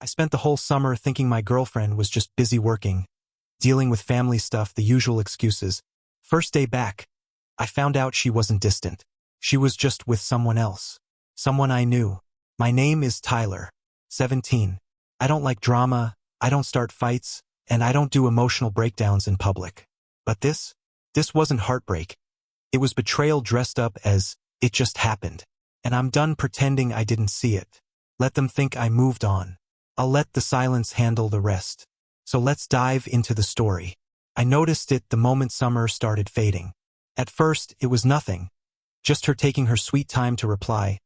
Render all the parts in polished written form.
I spent the whole summer thinking my girlfriend was just busy working, dealing with family stuff, the usual excuses. First day back, I found out she wasn't distant. She was just with someone else. Someone I knew. My name is Tyler. 17. I don't like drama, I don't start fights, and I don't do emotional breakdowns in public. But this wasn't heartbreak. It was betrayal dressed up as, it just happened. And I'm done pretending I didn't see it. Let them think I moved on. I'll let the silence handle the rest. So let's dive into the story. I noticed it the moment summer started fading. At first, it was nothing. Just her taking her sweet time to reply,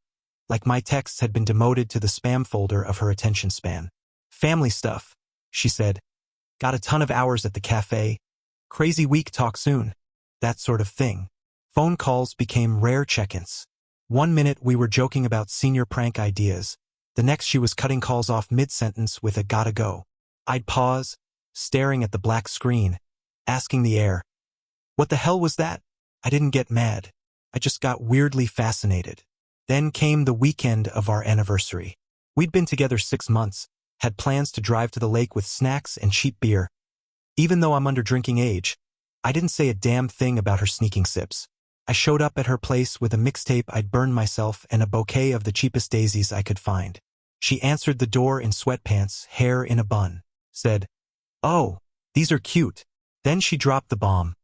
like my texts had been demoted to the spam folder of her attention span. Family stuff, she said. Got a ton of hours at the cafe. Crazy week, talk soon. That sort of thing. Phone calls became rare check-ins. One minute we were joking about senior prank ideas. The next she was cutting calls off mid-sentence with a gotta go. I'd pause, staring at the black screen, asking the air, what the hell was that? I didn't get mad. I just got weirdly fascinated. Then came the weekend of our anniversary. We'd been together 6 months, had plans to drive to the lake with snacks and cheap beer. Even though I'm under drinking age, I didn't say a damn thing about her sneaking sips. I showed up at her place with a mixtape I'd burned myself and a bouquet of the cheapest daisies I could find. She answered the door in sweatpants, hair in a bun. Said, "Oh, these are cute." Then she dropped the bomb.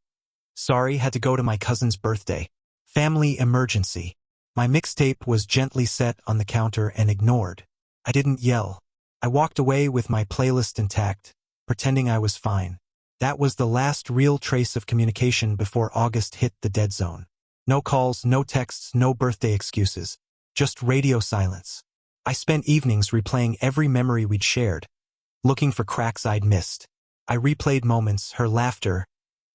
"Sorry, had to go to my cousin's birthday. Family emergency." My mixtape was gently set on the counter and ignored. I didn't yell. I walked away with my playlist intact, pretending I was fine. That was the last real trace of communication before August hit the dead zone. No calls, no texts, no birthday excuses. Just radio silence. I spent evenings replaying every memory we'd shared, looking for cracks I'd missed. I replayed moments, her laughter,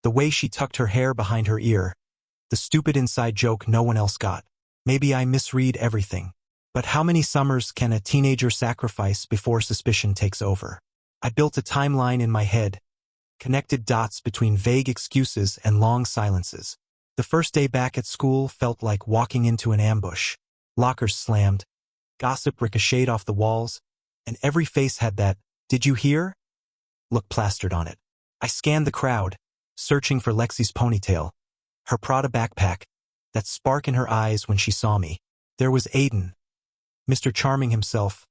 the way she tucked her hair behind her ear, the stupid inside joke no one else got. Maybe I misread everything. But how many summers can a teenager sacrifice before suspicion takes over? I built a timeline in my head, connected dots between vague excuses and long silences. The first day back at school felt like walking into an ambush. Lockers slammed, gossip ricocheted off the walls, and every face had that, "Did you hear?" look plastered on it. I scanned the crowd, searching for Lexie's ponytail, her Prada backpack, that spark in her eyes when she saw me. There was Aiden, Mr. Charming himself,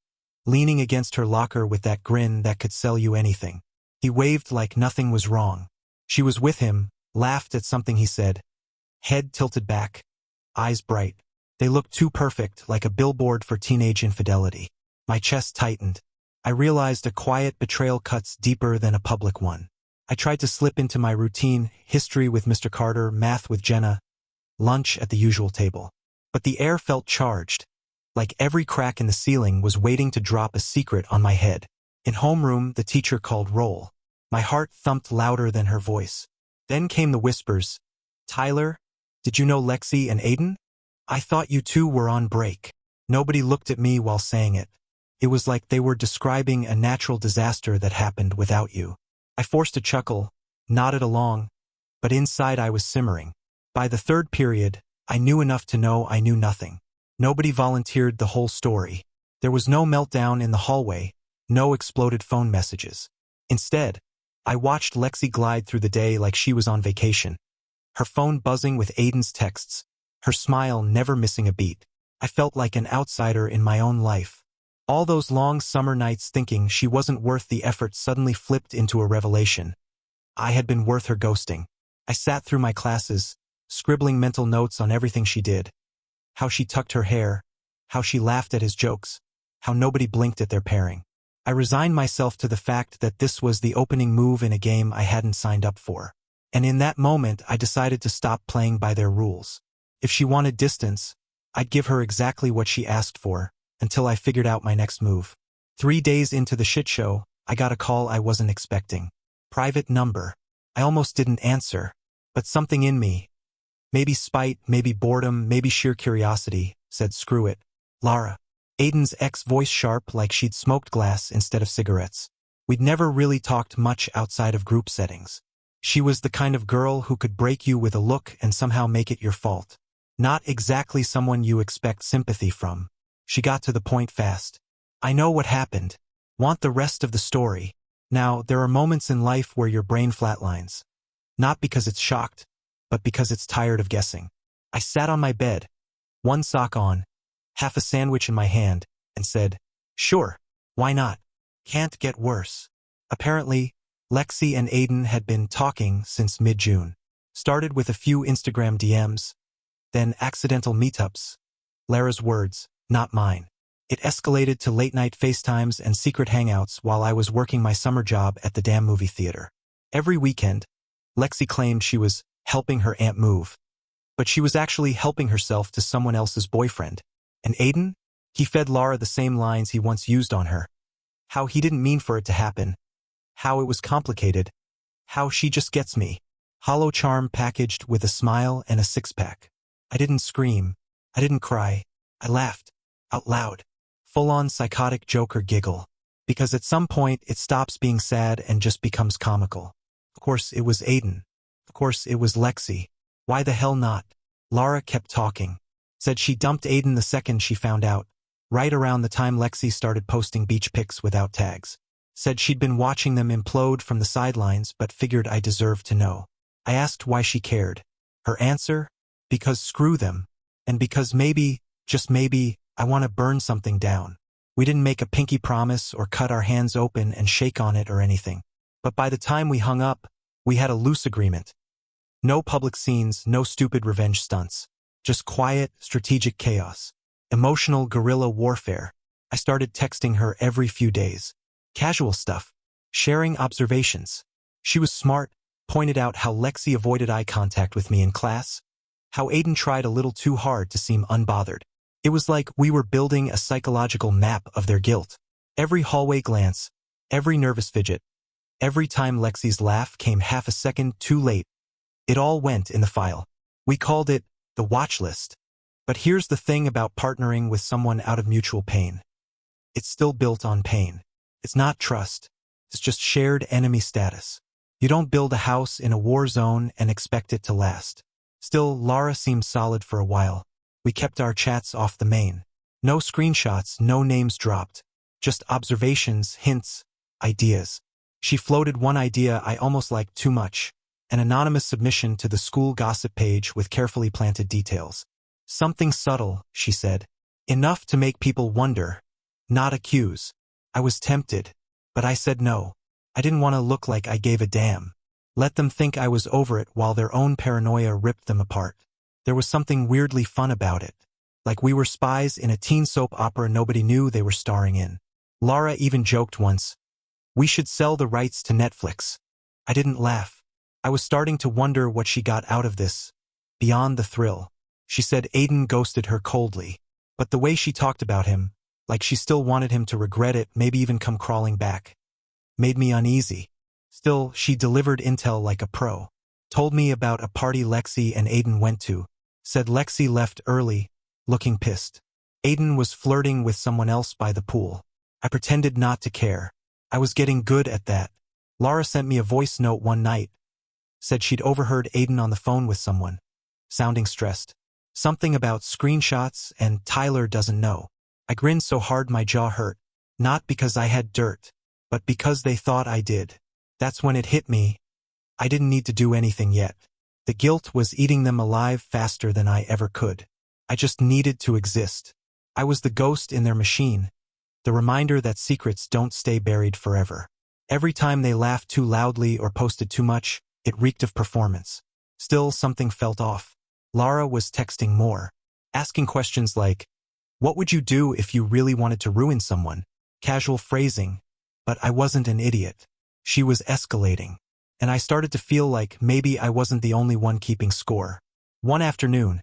leaning against her locker with that grin that could sell you anything. He waved like nothing was wrong. She was with him, laughed at something he said. Head tilted back, eyes bright. They looked too perfect, like a billboard for teenage infidelity. My chest tightened. I realized a quiet betrayal cuts deeper than a public one. I tried to slip into my routine, history with Mr. Carter, math with Jenna, lunch at the usual table. But the air felt charged, like every crack in the ceiling was waiting to drop a secret on my head. In homeroom, the teacher called roll. My heart thumped louder than her voice. Then came the whispers. "Tyler, did you know Lexie and Aiden? I thought you two were on break." Nobody looked at me while saying it. It was like they were describing a natural disaster that happened without you. I forced a chuckle, nodded along, but inside I was simmering. By the third period, I knew enough to know I knew nothing. Nobody volunteered the whole story. There was no meltdown in the hallway, no exploded phone messages. Instead, I watched Lexie glide through the day like she was on vacation. Her phone buzzing with Aiden's texts, her smile never missing a beat. I felt like an outsider in my own life. All those long summer nights thinking she wasn't worth the effort suddenly flipped into a revelation. I had been worth her ghosting. I sat through my classes, scribbling mental notes on everything she did. How she tucked her hair, how she laughed at his jokes, how nobody blinked at their pairing. I resigned myself to the fact that this was the opening move in a game I hadn't signed up for. And in that moment, I decided to stop playing by their rules. If she wanted distance, I'd give her exactly what she asked for, until I figured out my next move. 3 days into the shit show, I got a call I wasn't expecting. Private number. I almost didn't answer, but something in me, maybe spite, maybe boredom, maybe sheer curiosity, said screw it. Lara. Aiden's ex voice sharp like she'd smoked glass instead of cigarettes. We'd never really talked much outside of group settings. She was the kind of girl who could break you with a look and somehow make it your fault. Not exactly someone you expect sympathy from. She got to the point fast. "I know what happened. Want the rest of the story? Now, there are moments in life where your brain flatlines. Not because it's shocked, but because it's tired of guessing. I sat on my bed, one sock on, half a sandwich in my hand, and said, sure, why not? Can't get worse. Apparently, Lexie and Aiden had been talking since mid-June. Started with a few Instagram DMs, then accidental meetups. Lara's words, not mine. It escalated to late-night FaceTimes and secret hangouts while I was working my summer job at the damn movie theater. Every weekend, Lexie claimed she was helping her aunt move, but she was actually helping herself to someone else's boyfriend. And Aiden? He fed Lara the same lines he once used on her. How he didn't mean for it to happen. How it was complicated. How she just gets me. Hollow charm packaged with a smile and a six-pack. I didn't scream. I didn't cry. I laughed. Out loud. Full-on psychotic Joker giggle. Because at some point it stops being sad and just becomes comical. Of course it was Aiden. Of course it was Lexie. Why the hell not? Lara kept talking. Said she dumped Aiden the second she found out. Right around the time Lexie started posting beach pics without tags. Said she'd been watching them implode from the sidelines but figured I deserved to know. I asked why she cared. Her answer? Because screw them. And because maybe, just maybe, I want to burn something down. We didn't make a pinky promise or cut our hands open and shake on it or anything. But by the time we hung up, we had a loose agreement. No public scenes, no stupid revenge stunts. Just quiet, strategic chaos. Emotional guerrilla warfare. I started texting her every few days. Casual stuff. Sharing observations. She was smart, pointed out how Lexie avoided eye contact with me in class. How Aiden tried a little too hard to seem unbothered. It was like we were building a psychological map of their guilt. Every hallway glance, every nervous fidget, every time Lexie's laugh came half a second too late. It all went in the file. We called it the watch list. But here's the thing about partnering with someone out of mutual pain. It's still built on pain. It's not trust. It's just shared enemy status. You don't build a house in a war zone and expect it to last. Still, Lara seemed solid for a while. We kept our chats off the main. No screenshots, no names dropped. Just observations, hints, ideas. She floated one idea I almost liked too much. An anonymous submission to the school gossip page with carefully planted details. Something subtle, she said. Enough to make people wonder, not accuse. I was tempted, but I said no. I didn't want to look like I gave a damn. Let them think I was over it while their own paranoia ripped them apart. There was something weirdly fun about it. Like we were spies in a teen soap opera nobody knew they were starring in. Lara even joked once, we should sell the rights to Netflix. I didn't laugh. I was starting to wonder what she got out of this. Beyond the thrill. She said Aiden ghosted her coldly. But the way she talked about him, like she still wanted him to regret it, maybe even come crawling back, made me uneasy. Still, she delivered intel like a pro. Told me about a party Lexie and Aiden went to. Said Lexie left early, looking pissed. Aiden was flirting with someone else by the pool. I pretended not to care. I was getting good at that. Lara sent me a voice note one night. Said she'd overheard Aiden on the phone with someone. Sounding stressed. Something about screenshots and Tyler doesn't know. I grinned so hard my jaw hurt. Not because I had dirt, but because they thought I did. That's when it hit me. I didn't need to do anything yet. The guilt was eating them alive faster than I ever could. I just needed to exist. I was the ghost in their machine. The reminder that secrets don't stay buried forever. Every time they laughed too loudly or posted too much, it reeked of performance. Still, something felt off. Lara was texting more. Asking questions like, what would you do if you really wanted to ruin someone? Casual phrasing. But I wasn't an idiot. She was escalating. And I started to feel like maybe I wasn't the only one keeping score. One afternoon,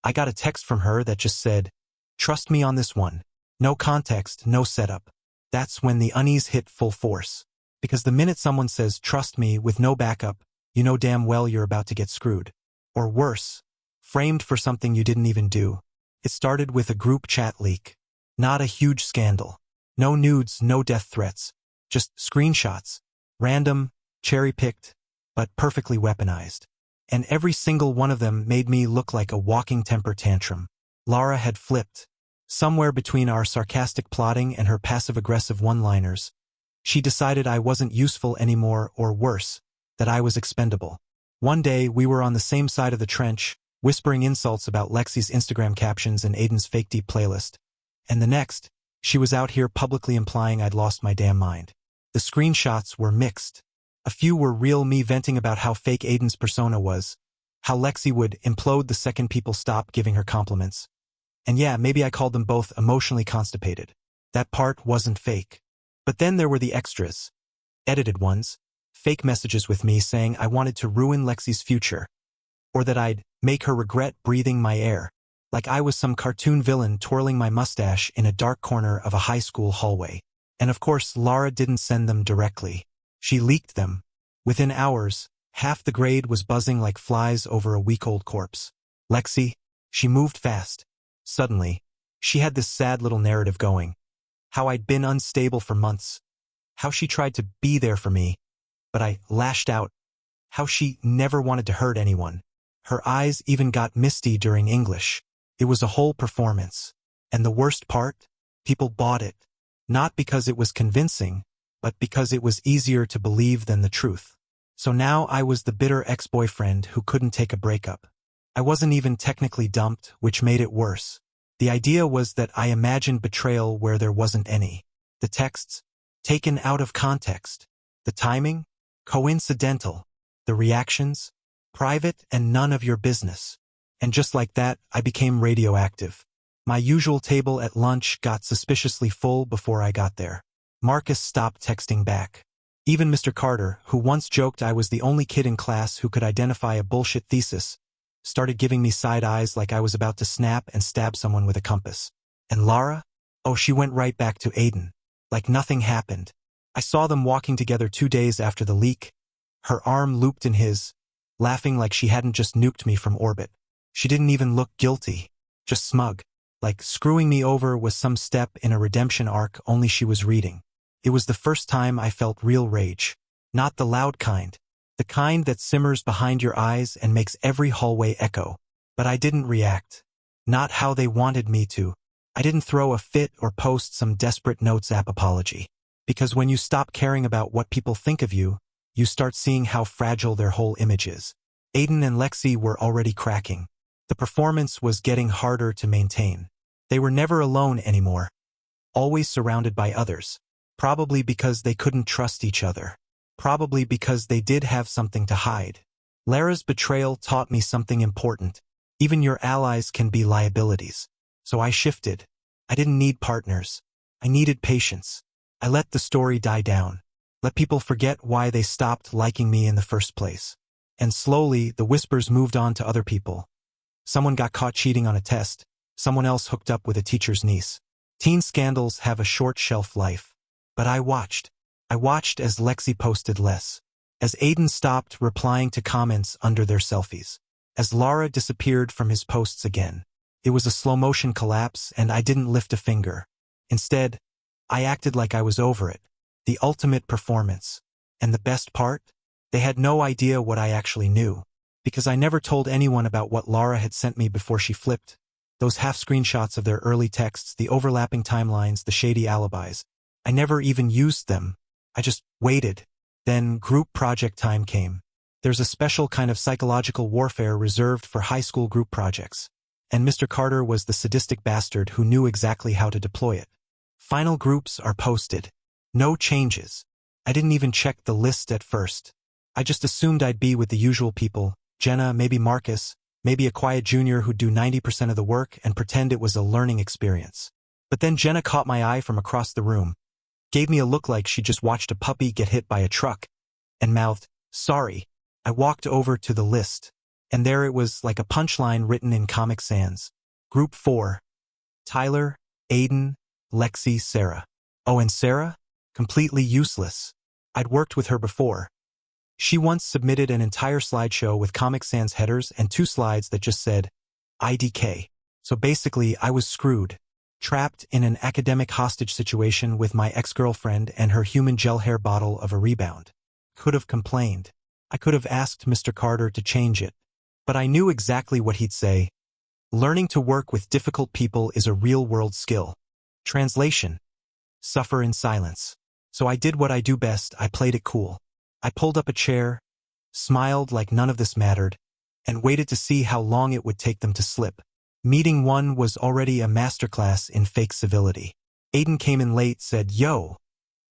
I got a text from her that just said, trust me on this one. No context, no setup. That's when the unease hit full force. Because the minute someone says trust me with no backup, you know damn well you're about to get screwed. Or worse, framed for something you didn't even do. It started with a group chat leak. Not a huge scandal. No nudes, no death threats. Just screenshots. Random, cherry-picked, but perfectly weaponized. And every single one of them made me look like a walking temper tantrum. Lara had flipped. Somewhere between our sarcastic plotting and her passive-aggressive one-liners, she decided I wasn't useful anymore, or worse, that I was expendable. One day, we were on the same side of the trench, whispering insults about Lexie's Instagram captions and Aiden's fake deep playlist. And the next, she was out here publicly implying I'd lost my damn mind. The screenshots were mixed. A few were real me venting about how fake Aiden's persona was, how Lexie would implode the second people stopped giving her compliments. And yeah, maybe I called them both emotionally constipated. That part wasn't fake. But then there were the extras. Edited ones. Fake messages with me saying I wanted to ruin Lexie's future. Or that I'd make her regret breathing my air. Like I was some cartoon villain twirling my mustache in a dark corner of a high school hallway. And of course, Lara didn't send them directly. She leaked them. Within hours, half the grade was buzzing like flies over a week-old corpse. Lexie, she moved fast. Suddenly, she had this sad little narrative going. How I'd been unstable for months. How she tried to be there for me, but I lashed out. How she never wanted to hurt anyone. Her eyes even got misty during English. It was a whole performance. And the worst part? People bought it. Not because it was convincing, but because it was easier to believe than the truth. So now I was the bitter ex-boyfriend who couldn't take a breakup. I wasn't even technically dumped, which made it worse. The idea was that I imagined betrayal where there wasn't any. The texts, taken out of context. The timing, coincidental. The reactions, private and none of your business. And just like that, I became radioactive. My usual table at lunch got suspiciously full before I got there. Marcus stopped texting back. Even Mr. Carter, who once joked I was the only kid in class who could identify a bullshit thesis, started giving me side eyes like I was about to snap and stab someone with a compass. And Lara? Oh, she went right back to Aiden. Like nothing happened. I saw them walking together 2 days after the leak. Her arm looped in his, laughing like she hadn't just nuked me from orbit. She didn't even look guilty, just smug. Like screwing me over was some step in a redemption arc only she was reading. It was the first time I felt real rage. Not the loud kind. The kind that simmers behind your eyes and makes every hallway echo. But I didn't react. Not how they wanted me to. I didn't throw a fit or post some desperate notes app apology. Because when you stop caring about what people think of you, you start seeing how fragile their whole image is. Aiden and Lexie were already cracking. The performance was getting harder to maintain. They were never alone anymore. Always surrounded by others. Probably because they couldn't trust each other. Probably because they did have something to hide. Lara's betrayal taught me something important. Even your allies can be liabilities. So I shifted. I didn't need partners. I needed patience. I let the story die down. Let people forget why they stopped liking me in the first place. And slowly, the whispers moved on to other people. Someone got caught cheating on a test. Someone else hooked up with a teacher's niece. Teen scandals have a short shelf life. But I watched. I watched as Lexie posted less. As Aiden stopped replying to comments under their selfies. As Lara disappeared from his posts again. It was a slow-motion collapse and I didn't lift a finger. Instead, I acted like I was over it. The ultimate performance. And the best part? They had no idea what I actually knew. Because I never told anyone about what Lara had sent me before she flipped. Those half screenshots of their early texts, the overlapping timelines, the shady alibis. I never even used them. I just waited. Then group project time came. There's a special kind of psychological warfare reserved for high school group projects. And Mr. Carter was the sadistic bastard who knew exactly how to deploy it. Final groups are posted. No changes. I didn't even check the list at first. I just assumed I'd be with the usual people, Jenna, maybe Marcus, maybe a quiet junior who'd do 90% of the work and pretend it was a learning experience. But then Jenna caught my eye from across the room, gave me a look like she just watched a puppy get hit by a truck, and mouthed, "Sorry." I walked over to the list, and there it was like a punchline written in Comic Sans. Group 4. Tyler, Aiden, Lexie, Sarah. Oh, and Sarah? Completely useless. I'd worked with her before. She once submitted an entire slideshow with Comic Sans headers and 2 slides that just said, IDK. So basically, I was screwed. Trapped in an academic hostage situation with my ex-girlfriend and her human gel hair bottle of a rebound. Could have complained. I could have asked Mr. Carter to change it. But I knew exactly what he'd say. Learning to work with difficult people is a real-world skill. Translation: suffer in silence. So I did what I do best, I played it cool. I pulled up a chair, smiled like none of this mattered, and waited to see how long it would take them to slip. Meeting one was already a masterclass in fake civility. Aiden came in late, said, "Yo,"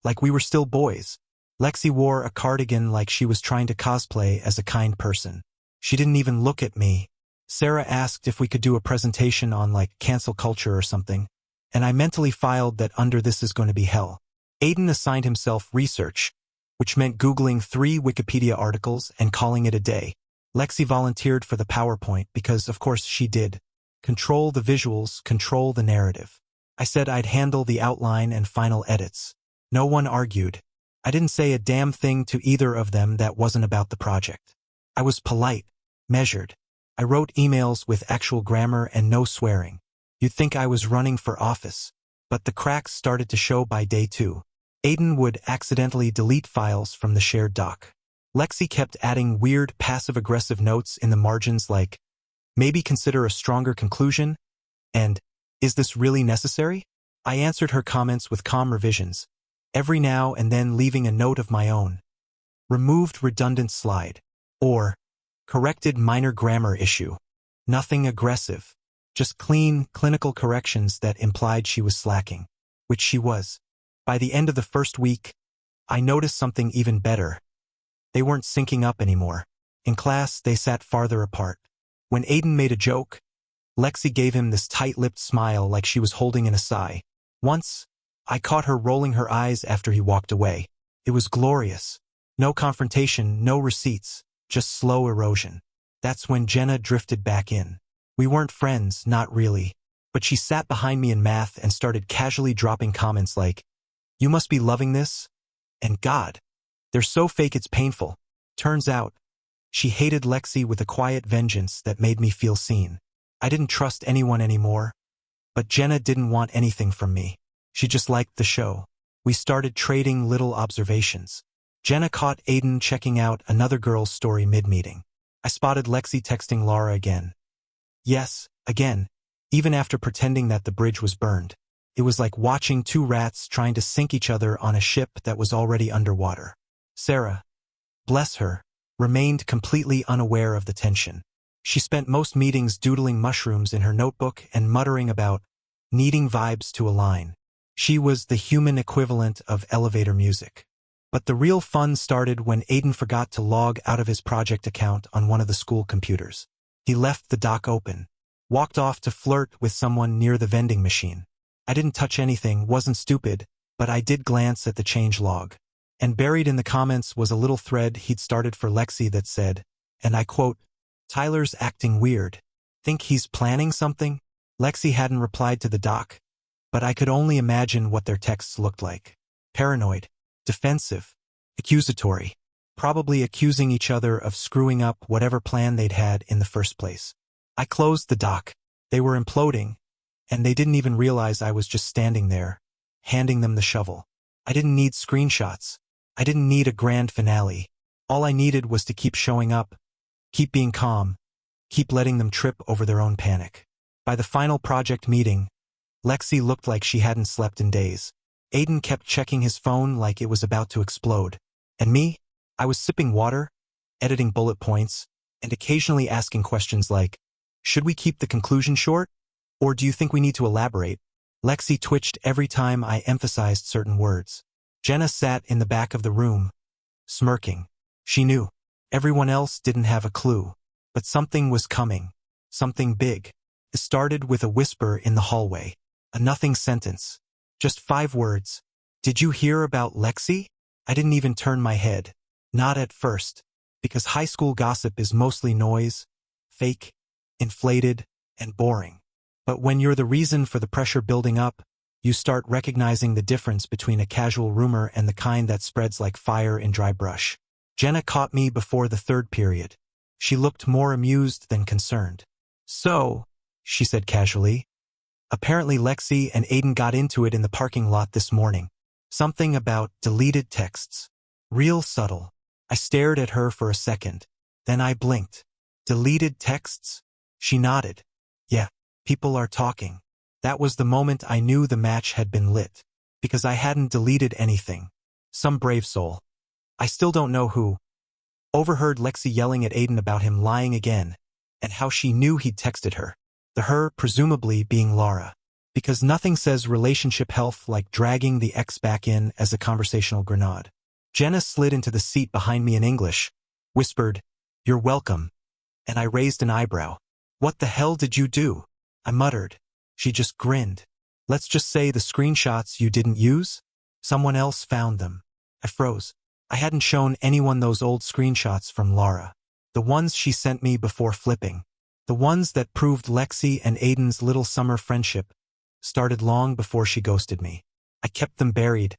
like we were still boys. Lexie wore a cardigan like she was trying to cosplay as a kind person. She didn't even look at me. Sarah asked if we could do a presentation on like cancel culture or something, and I mentally filed that under this is going to be hell. Aiden assigned himself research, which meant Googling 3 Wikipedia articles and calling it a day. Lexie volunteered for the PowerPoint because, of course, she did. Control the visuals, control the narrative. I said I'd handle the outline and final edits. No one argued. I didn't say a damn thing to either of them that wasn't about the project. I was polite, measured. I wrote emails with actual grammar and no swearing. You'd think I was running for office. But the cracks started to show by day 2. Aiden would accidentally delete files from the shared doc. Lexie kept adding weird passive-aggressive notes in the margins like, "Maybe consider a stronger conclusion," and "Is this really necessary?" I answered her comments with calm revisions, every now and then leaving a note of my own. Removed redundant slide. Or corrected minor grammar issue. Nothing aggressive. Just clean, clinical corrections that implied she was slacking. Which she was. By the end of the first week, I noticed something even better. They weren't syncing up anymore. In class, they sat farther apart. When Aiden made a joke, Lexie gave him this tight-lipped smile like she was holding in a sigh. Once, I caught her rolling her eyes after he walked away. It was glorious. No confrontation, no receipts, just slow erosion. That's when Jenna drifted back in. We weren't friends, not really. But she sat behind me in math and started casually dropping comments like, "You must be loving this?" And God, they're so fake it's painful. Turns out, she hated Lexie with a quiet vengeance that made me feel seen. I didn't trust anyone anymore. But Jenna didn't want anything from me. She just liked the show. We started trading little observations. Jenna caught Aiden checking out another girl's story mid-meeting. I spotted Lexie texting Laura again. Yes, again, even after pretending that the bridge was burned. It was like watching 2 rats trying to sink each other on a ship that was already underwater. Sarah, bless her, remained completely unaware of the tension. She spent most meetings doodling mushrooms in her notebook and muttering about needing vibes to align. She was the human equivalent of elevator music. But the real fun started when Aiden forgot to log out of his project account on one of the school computers. He left the dock open, walked off to flirt with someone near the vending machine. I didn't touch anything, wasn't stupid, but I did glance at the change log. And buried in the comments was a little thread he'd started for Lexie that said, and I quote, "Tyler's acting weird. Think he's planning something?" Lexie hadn't replied to the doc, but I could only imagine what their texts looked like. Paranoid, defensive, accusatory, probably accusing each other of screwing up whatever plan they'd had in the first place. I closed the doc. They were imploding, and they didn't even realize I was just standing there, handing them the shovel. I didn't need screenshots. I didn't need a grand finale. All I needed was to keep showing up, keep being calm, keep letting them trip over their own panic. By the final project meeting, Lexie looked like she hadn't slept in days. Aiden kept checking his phone like it was about to explode. And me? I was sipping water, editing bullet points, and occasionally asking questions like, "Should we keep the conclusion short? Or do you think we need to elaborate?" Lexie twitched every time I emphasized certain words. Jenna sat in the back of the room, smirking. She knew. Everyone else didn't have a clue. But something was coming. Something big. It started with a whisper in the hallway. A nothing sentence. Just 5 words. "Did you hear about Lexie?" I didn't even turn my head. Not at first. Because high school gossip is mostly noise, fake, inflated, and boring. But when you're the reason for the pressure building up, you start recognizing the difference between a casual rumor and the kind that spreads like fire in dry brush. Jenna caught me before the 3rd period. She looked more amused than concerned. "So," she said casually, "apparently Lexie and Aiden got into it in the parking lot this morning. Something about deleted texts. Real subtle." I stared at her for a second. Then I blinked. "Deleted texts?" She nodded. Yeah, people are talking. That was the moment I knew the match had been lit. Because I hadn't deleted anything. Some brave soul. I still don't know who. Overheard Lexie yelling at Aiden about him lying again, and how she knew he'd texted her. The her presumably being Laura. Because nothing says relationship health like dragging the ex back in as a conversational grenade. Jenna slid into the seat behind me in English, whispered, "You're welcome," and I raised an eyebrow. "What the hell did you do?" I muttered. She just grinned. "Let's just say the screenshots you didn't use? Someone else found them." I froze. I hadn't shown anyone those old screenshots from Laura. The ones she sent me before flipping. The ones that proved Lexie and Aiden's little summer friendship started long before she ghosted me. I kept them buried,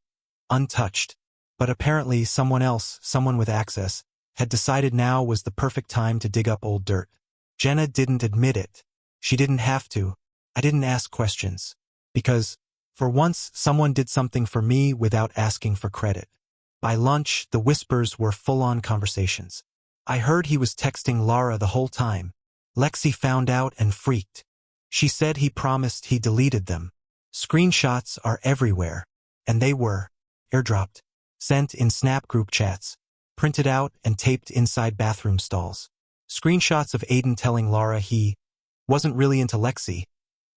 untouched. But apparently someone else, someone with access, had decided now was the perfect time to dig up old dirt. Jenna didn't admit it. She didn't have to. I didn't ask questions. Because, for once, someone did something for me without asking for credit. By lunch, the whispers were full-on conversations. I heard he was texting Laura the whole time. Lexie found out and freaked. She said he promised he deleted them. Screenshots are everywhere. And they were airdropped, sent in Snap group chats, printed out and taped inside bathroom stalls. Screenshots of Aiden telling Laura he wasn't really into Lexie,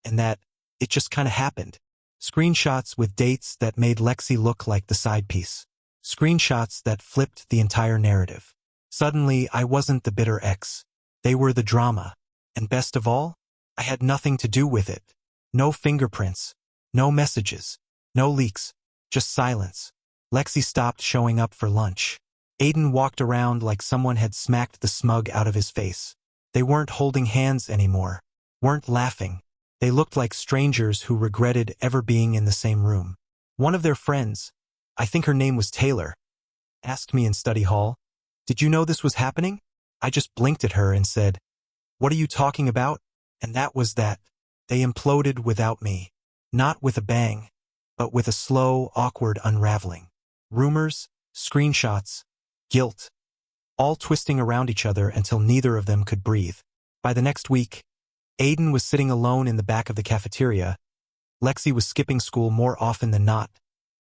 and that it just kinda happened. Screenshots with dates that made Lexie look like the side piece. Screenshots that flipped the entire narrative. Suddenly, I wasn't the bitter ex. They were the drama. And best of all, I had nothing to do with it. No fingerprints. No messages. No leaks. Just silence. Lexie stopped showing up for lunch. Aiden walked around like someone had smacked the smug out of his face. They weren't holding hands anymore. Weren't laughing. They looked like strangers who regretted ever being in the same room. One of their friends, I think her name was Taylor, asked me in study hall, "Did you know this was happening?" I just blinked at her and said, "What are you talking about?" And that was that. They imploded without me. Not with a bang, but with a slow, awkward unraveling. Rumors, screenshots, guilt, all twisting around each other until neither of them could breathe. By the next week, Aiden was sitting alone in the back of the cafeteria. Lexie was skipping school more often than not,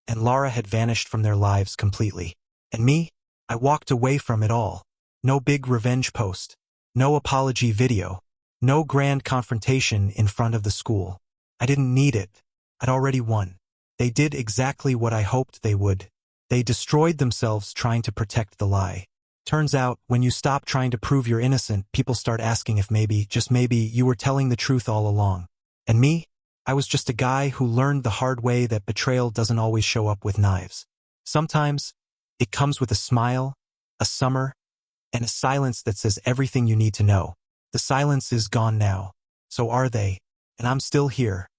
and Laura had vanished from their lives completely. And me? I walked away from it all. No big revenge post. No apology video. No grand confrontation in front of the school. I didn't need it. I'd already won. They did exactly what I hoped they would. They destroyed themselves trying to protect the lie. Turns out, when you stop trying to prove you're innocent, people start asking if maybe, just maybe, you were telling the truth all along. And me? I was just a guy who learned the hard way that betrayal doesn't always show up with knives. Sometimes, it comes with a smile, a summer, and a silence that says everything you need to know. The silence is gone now. So are they. And I'm still here.